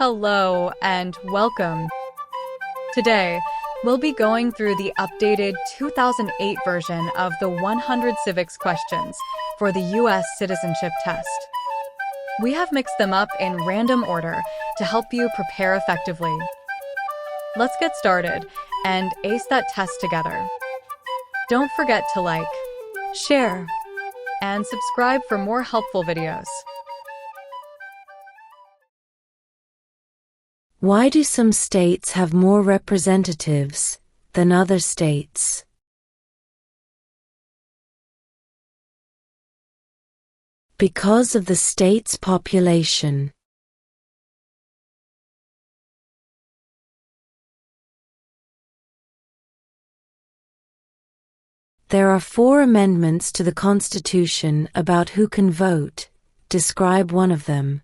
Hello and welcome. Today, we'll be going through the updated 2008 version of the 100 civics questions for the U.S. Citizenship Test. We have mixed them up in random order to help you prepare effectively. Let's get started and ace that test together. Don't forget to like, share, and subscribe for more helpful videos. Why do some states have more representatives than other states? Because of the state's population. There are 4 amendments to the Constitution about who can vote. Describe one of them.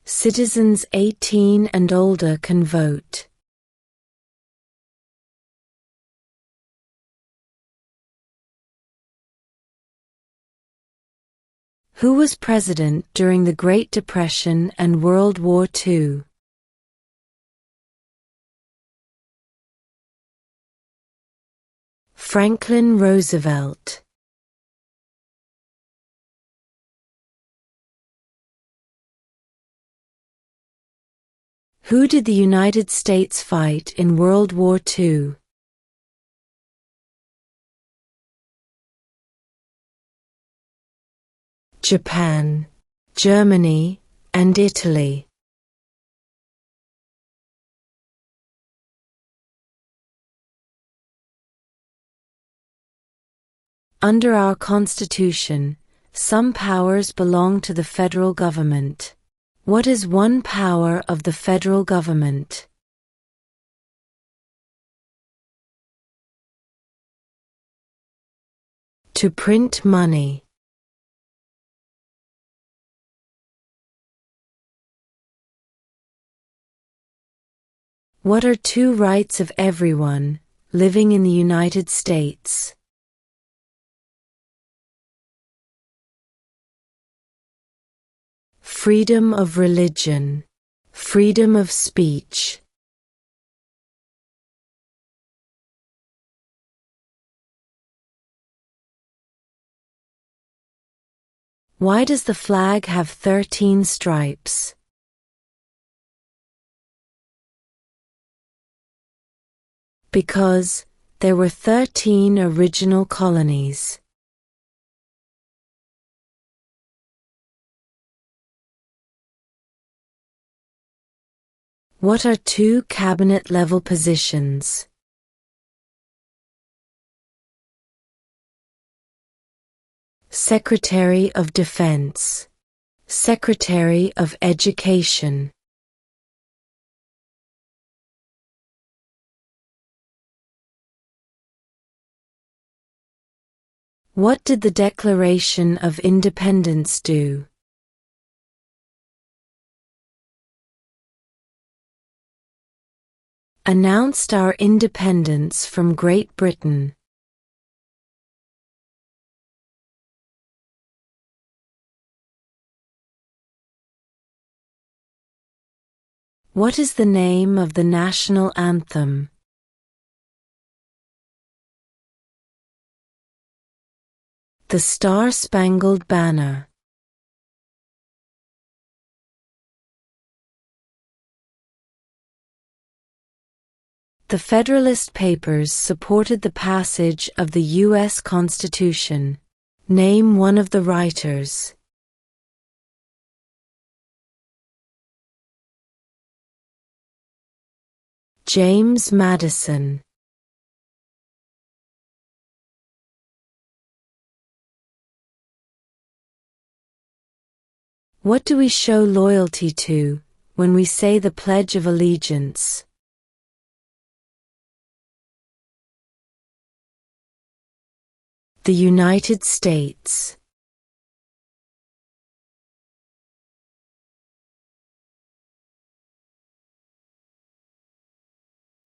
Citizens 18 and older can vote. Who was president during the Great Depression and World War II? Franklin Roosevelt. Who did the United States fight in World War II? Japan, Germany, and Italy. Under our Constitution, some powers belong to the federal government. What is one power of the federal government? To print money. What are 2 rights of everyone living in the United States? Freedom of religion, freedom of speech. Why does the flag have 13 stripes? Because there were 13 original colonies. What are 2 cabinet-level positions? Secretary of Defense, Secretary of Education. What did the Declaration of Independence do? Announced our independence from Great Britain. What is the name of the national anthem? The Star-Spangled Banner. The Federalist Papers supported the passage of the U.S. Constitution. Name one of the writers. James Madison. What do we show loyalty to when we say the Pledge of Allegiance? The United States.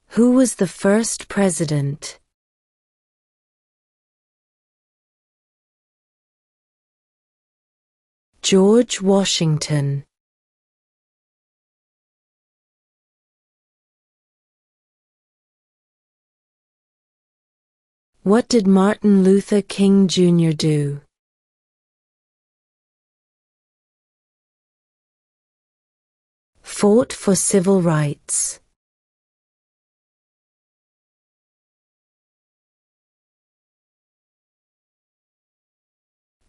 Who was the first president? George Washington. What did Martin Luther King Jr. do? Fought for civil rights.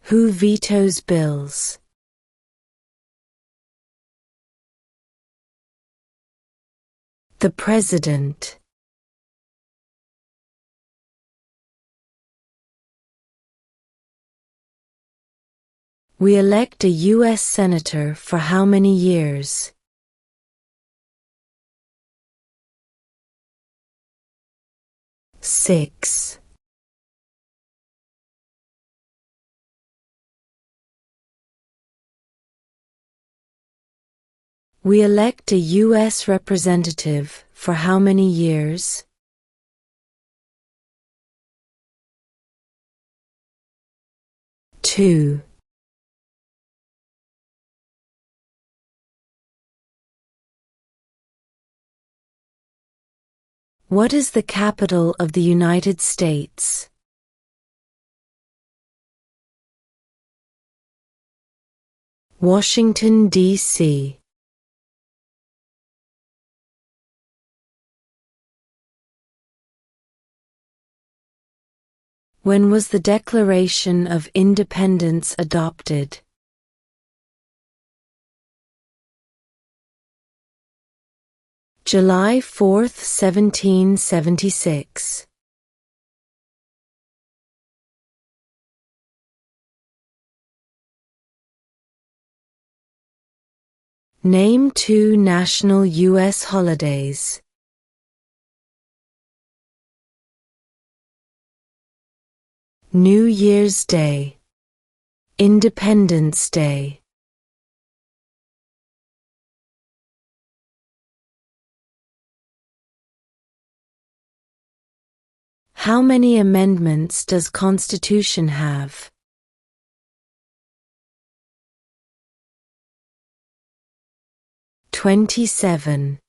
Who vetoes bills? The President. We elect a U.S. Senator for how many years? 6. We elect a U.S. representative for how many years? 2. What is the capital of the United States? Washington, D.C. When was the Declaration of Independence adopted? July 4, 1776. Name 2 national U.S. holidays. New Year's Day, Independence Day. How many amendments does Constitution have? 27.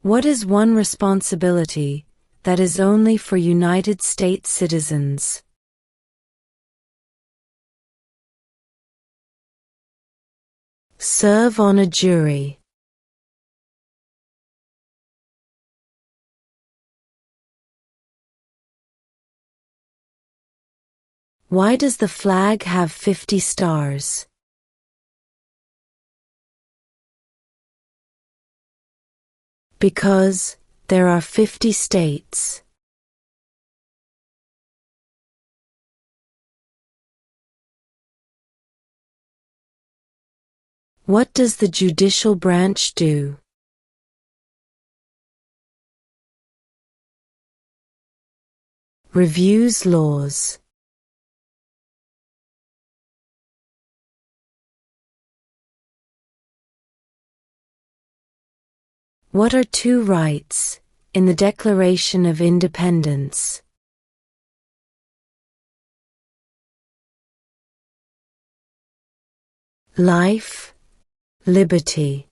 What is one responsibility that is only for United States citizens? Serve on a jury. Why does the flag have 50 stars? Because there are 50 states. What does the judicial branch do? Reviews laws. What are 2 rights in the Declaration of Independence? Life, liberty.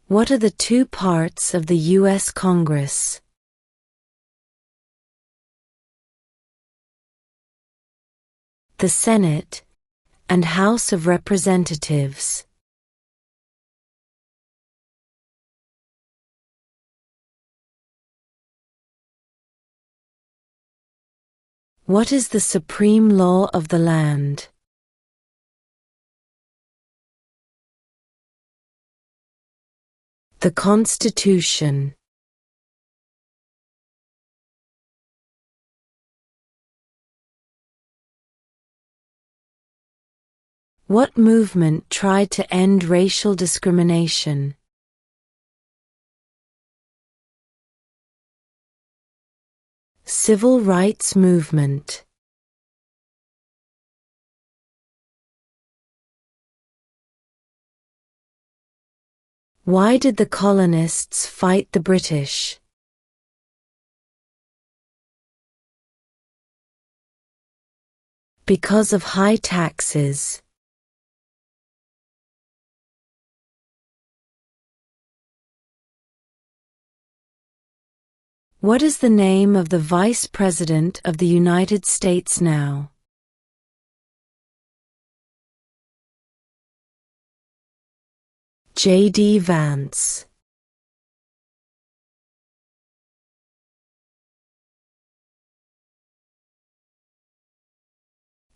What are the 2 parts of the U.S. Congress? The Senate and House of Representatives. What is the supreme law of the land? The Constitution. What movement tried to end racial discrimination? Civil rights movement. Why did the colonists fight the British? Because of high taxes. What is the name of the Vice President of the United States now? J.D. Vance.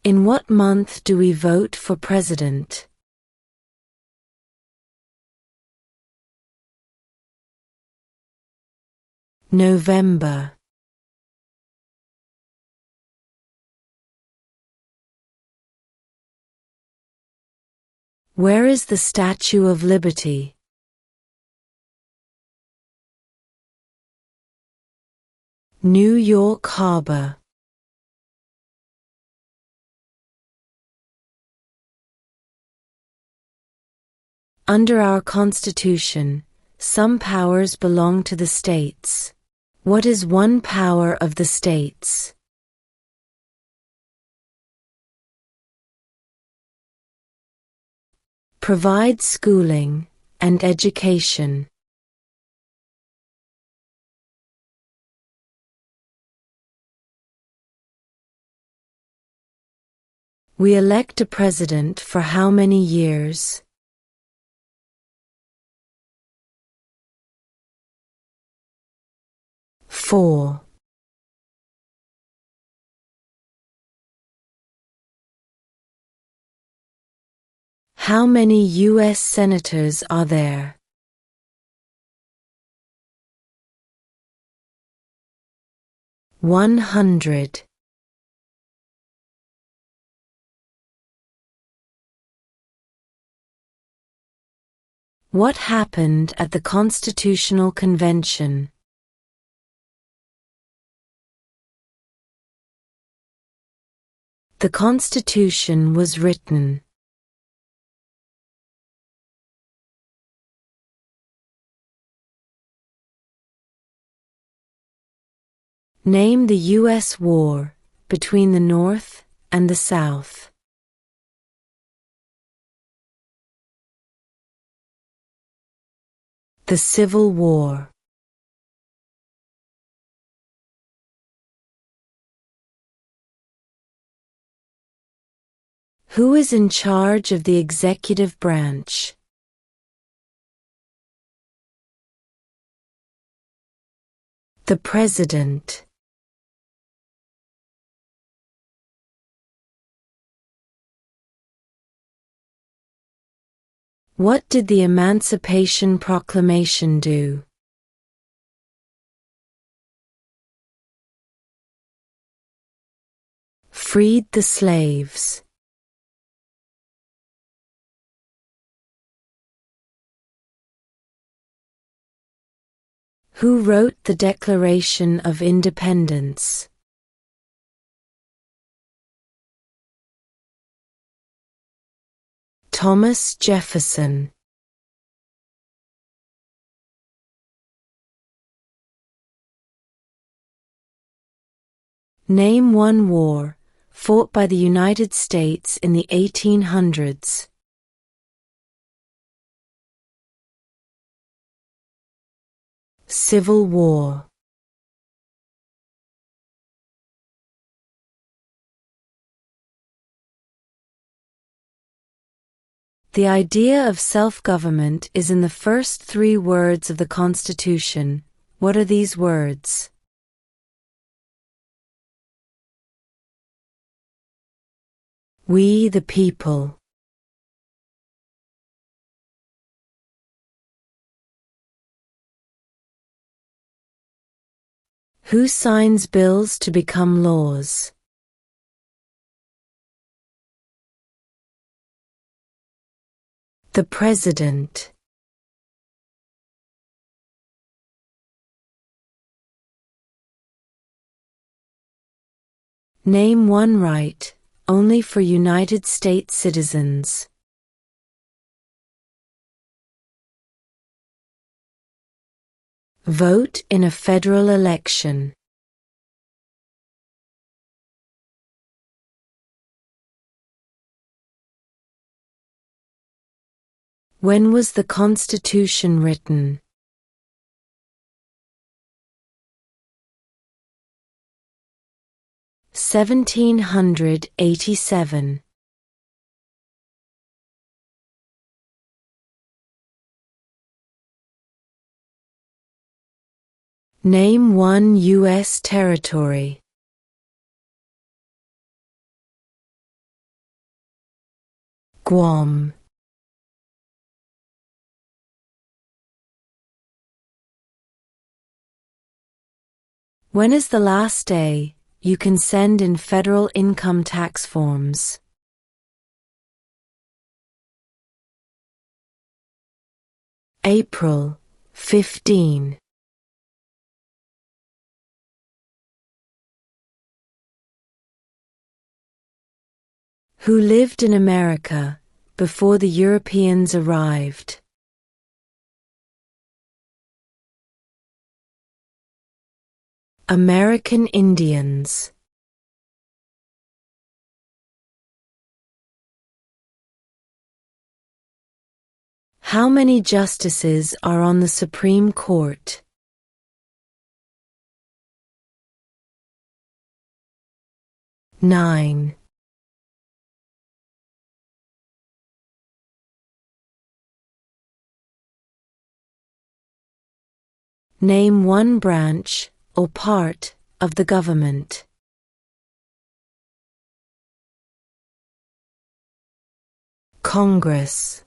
In what month do we vote for president? November. Where is the Statue of Liberty? New York Harbor. Under our Constitution, some powers belong to the states. What is one power of the states? Provide schooling and education. We elect a president for how many years? Four. How many U.S. senators are there? 100. What happened at the Constitutional Convention? The Constitution was written. Name the U.S. war between the North and the South. The Civil War. Who is in charge of the executive branch? The President. What did the Emancipation Proclamation do? Freed the slaves. Who wrote the Declaration of Independence? Thomas Jefferson. Name one war fought by the United States in the 1800s. Civil War. The idea of self-government is in the first 3 words of the Constitution. What are these words? We the people. Who signs bills to become laws? The President. Name one right only for United States citizens. Vote in a federal election. When was the Constitution written? 1787. Name one U.S. territory. Guam. When is the last day you can send in federal income tax forms? April 15. Who lived in America before the Europeans arrived? American Indians. How many justices are on the Supreme Court? 9. Name one branch or part of the government. Congress.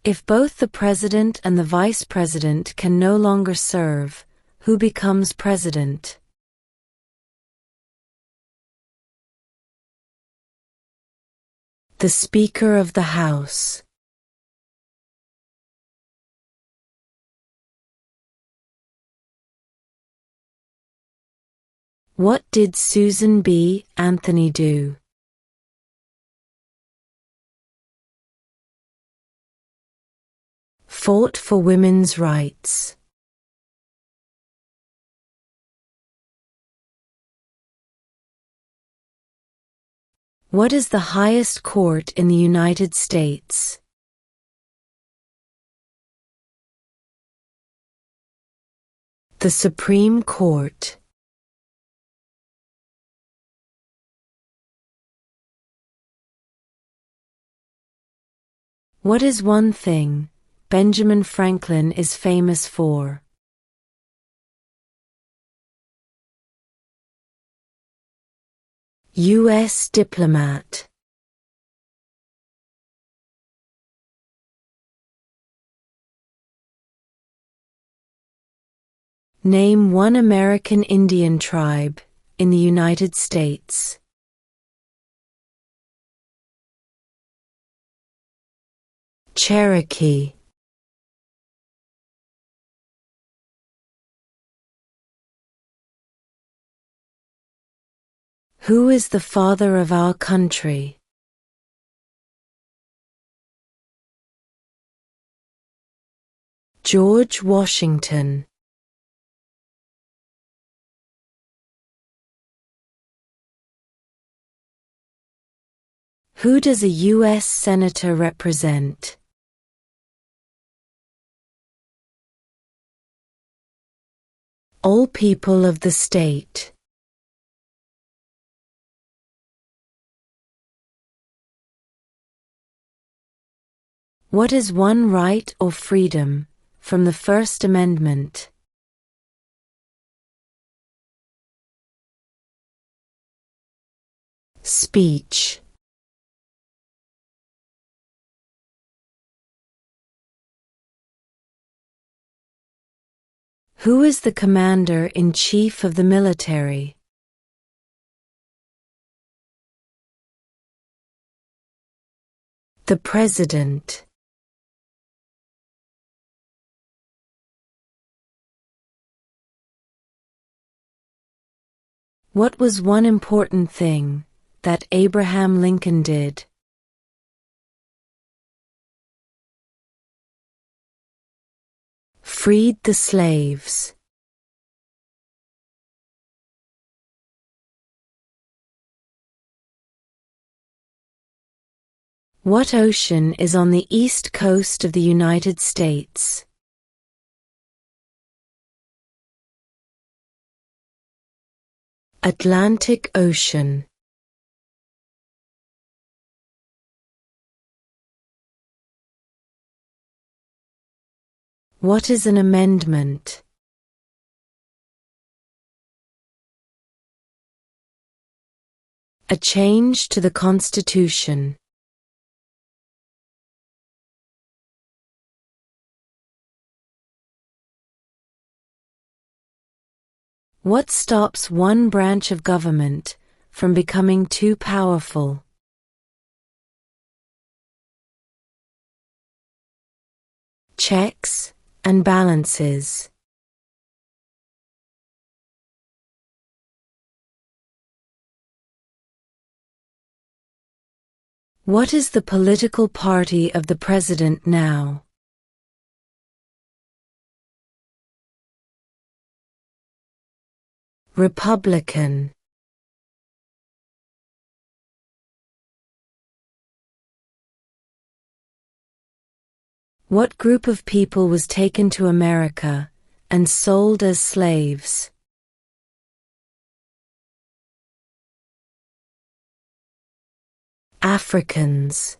If both the president and the vice president can no longer serve, who becomes president? The Speaker of the House. What did Susan B. Anthony do? Fought for women's rights. What is the highest court in the United States? The Supreme Court. What is one thing Benjamin Franklin is famous for? U.S. diplomat. Name one American Indian tribe in the United States. Cherokee. Who is the father of our country? George Washington. Who does a U.S. Senator represent? All people of the state. What is one right or freedom from the First Amendment? Speech. Who is the commander-in-chief of the military? The President. What was one important thing that Abraham Lincoln did? freed the slaves? What ocean is on the east coast of the United States? Atlantic Ocean. What is an amendment? A change to the Constitution. What stops one branch of government from becoming too powerful? Checks and balances. What is the political party of the president now? Republican. What group of people was taken to America and sold as slaves? Africans.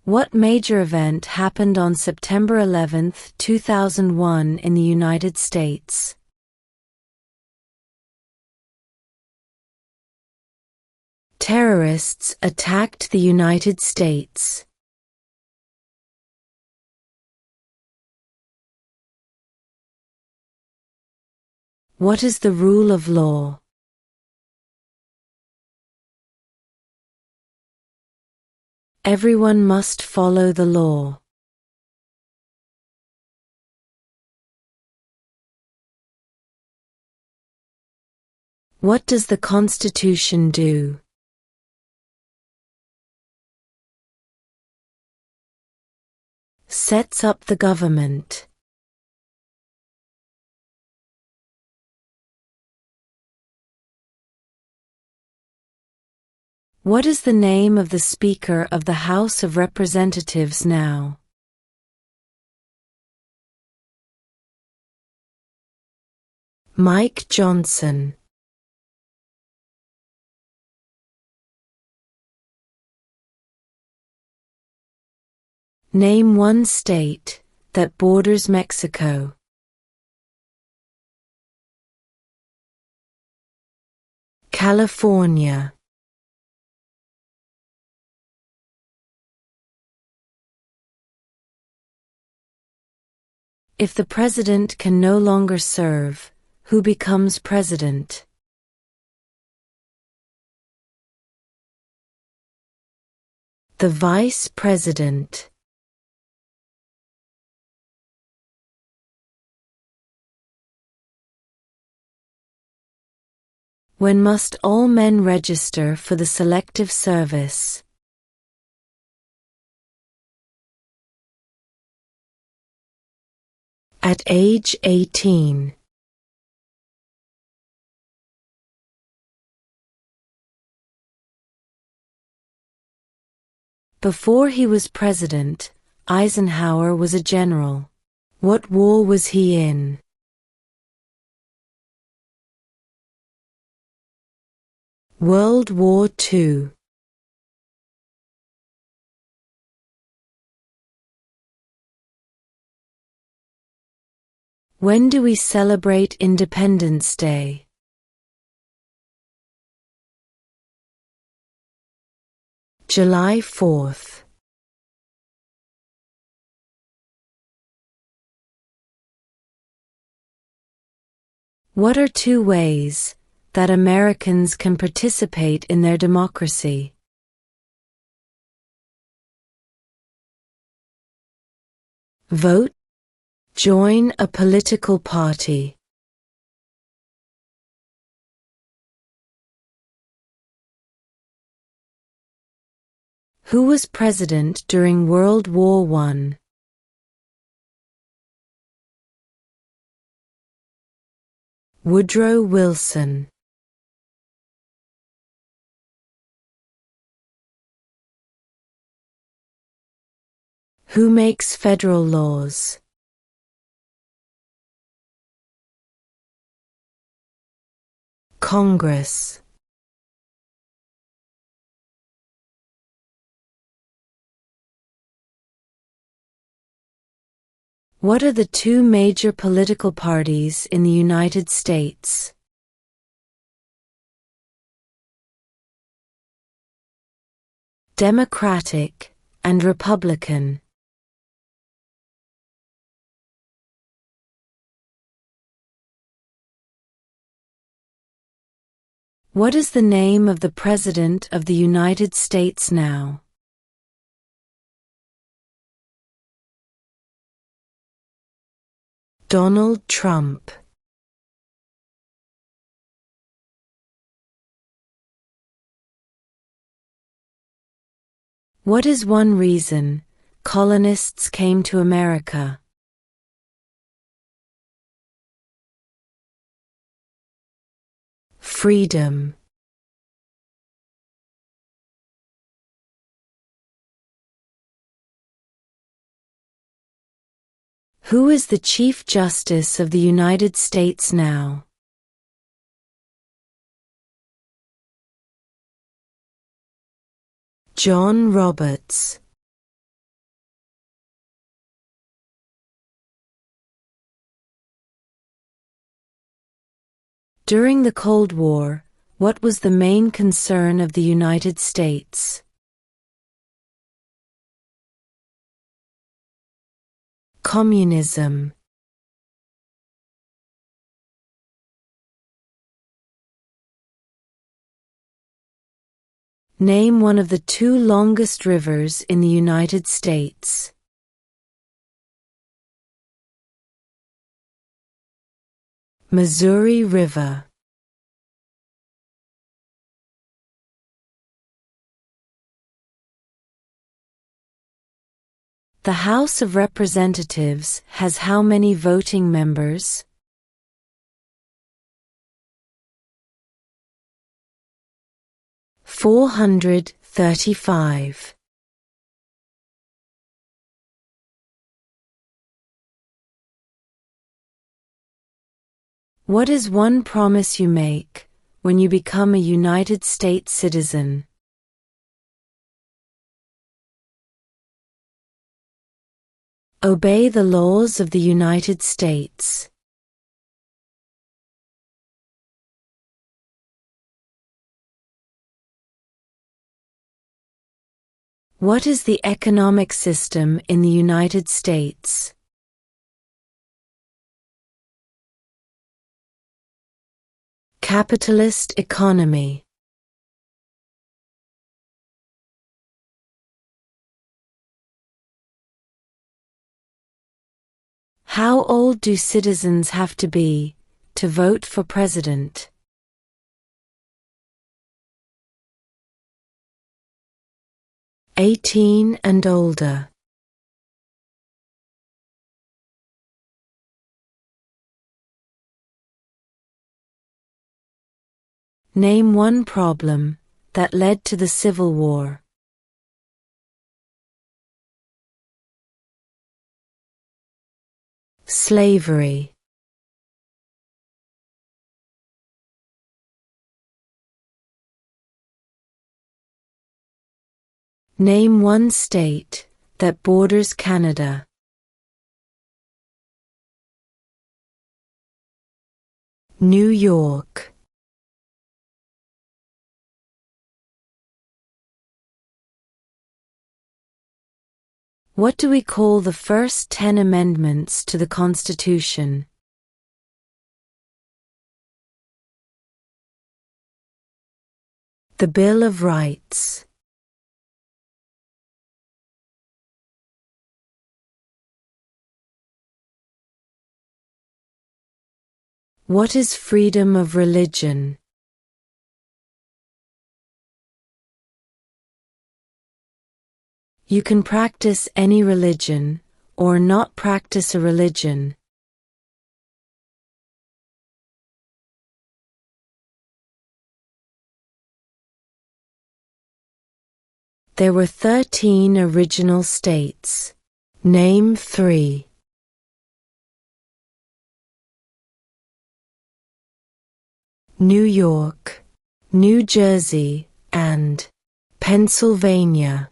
What major event happened on September 11, 2001 in the United States? Terrorists attacked the United States. What is the rule of law? Everyone must follow the law. What does the Constitution do? Sets up the government. What is the name of the Speaker of the House of Representatives now? Mike Johnson. Name one state that borders Mexico. California. If the president can no longer serve, who becomes president? The vice president. When must all men register for the Selective Service? At age 18. Before he was president, Eisenhower was a general. What war was he in? World War II. When do we celebrate Independence Day? July 4th. What are two ways that Americans can participate in their democracy? Vote. Join a political party. Who was president during World War I? Woodrow Wilson. Who makes federal laws? Congress. What are the two major political parties in the United States? Democratic and Republican. What is the name of the President of the United States now? Donald Trump. What is one reason colonists came to America? Freedom. Who is the Chief Justice of the United States now? John Roberts. During the Cold War, what was the main concern of the United States? Communism. Name one of the two longest rivers in the United States. Missouri River. The House of Representatives has how many voting members? $435. What is one promise you make when you become a United States citizen? Obey the laws of the United States. What is the economic system in the United States? Capitalist economy. How old do citizens have to be to vote for president? 18 and older. Name one problem that led to the Civil War. Slavery. Name one state that borders Canada. New York. What do we call the first 10 amendments to the Constitution? The Bill of Rights. What is freedom of religion? You can practice any religion, or not practice a religion. There were 13 original states. Name 3. New York, New Jersey, and Pennsylvania.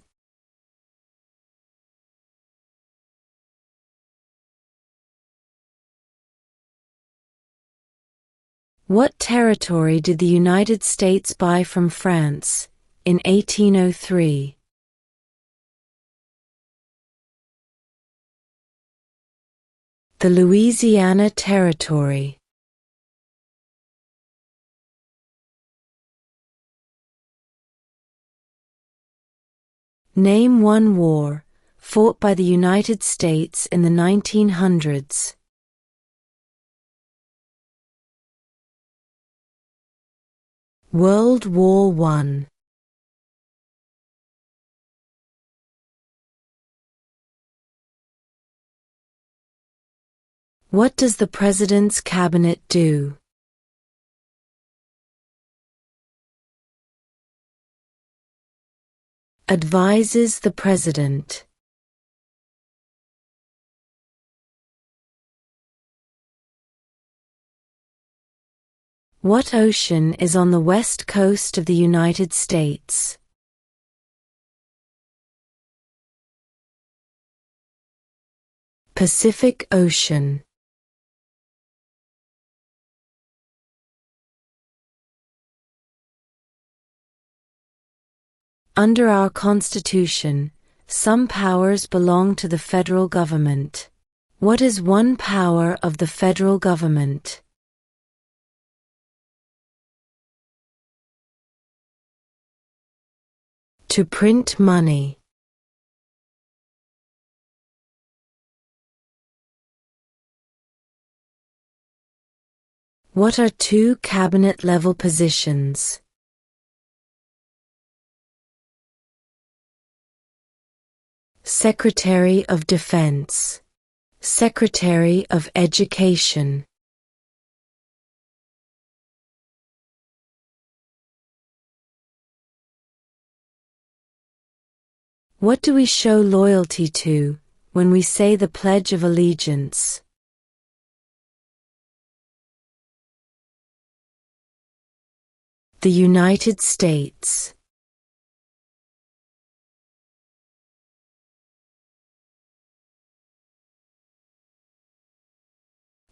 What territory did the United States buy from France in 1803? The Louisiana Territory. Name one war fought by the United States in the 1900s. World War I. What does the President's Cabinet do? Advises the President. What ocean is on the west coast of the United States? Pacific Ocean. Under our Constitution, some powers belong to the federal government. What is one power of the federal government? To print money. What are 2 cabinet-level positions? Secretary of Defense, Secretary of Education. What do we show loyalty to when we say the Pledge of Allegiance? The United States.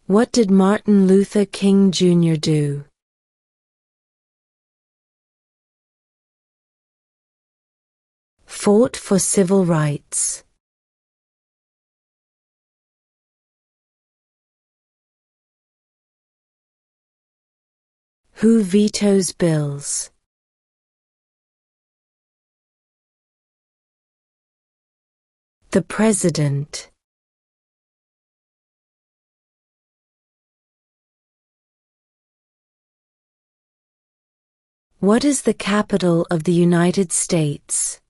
What did Martin Luther King Jr. do? Fought for civil rights. Who vetoes bills? The President. What is the capital of the United States?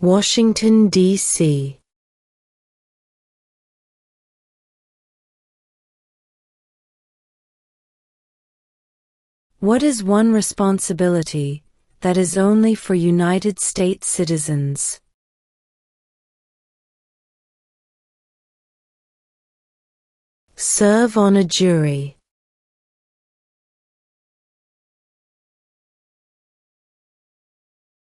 Washington, D.C. What is one responsibility that is only for United States citizens? Serve on a jury.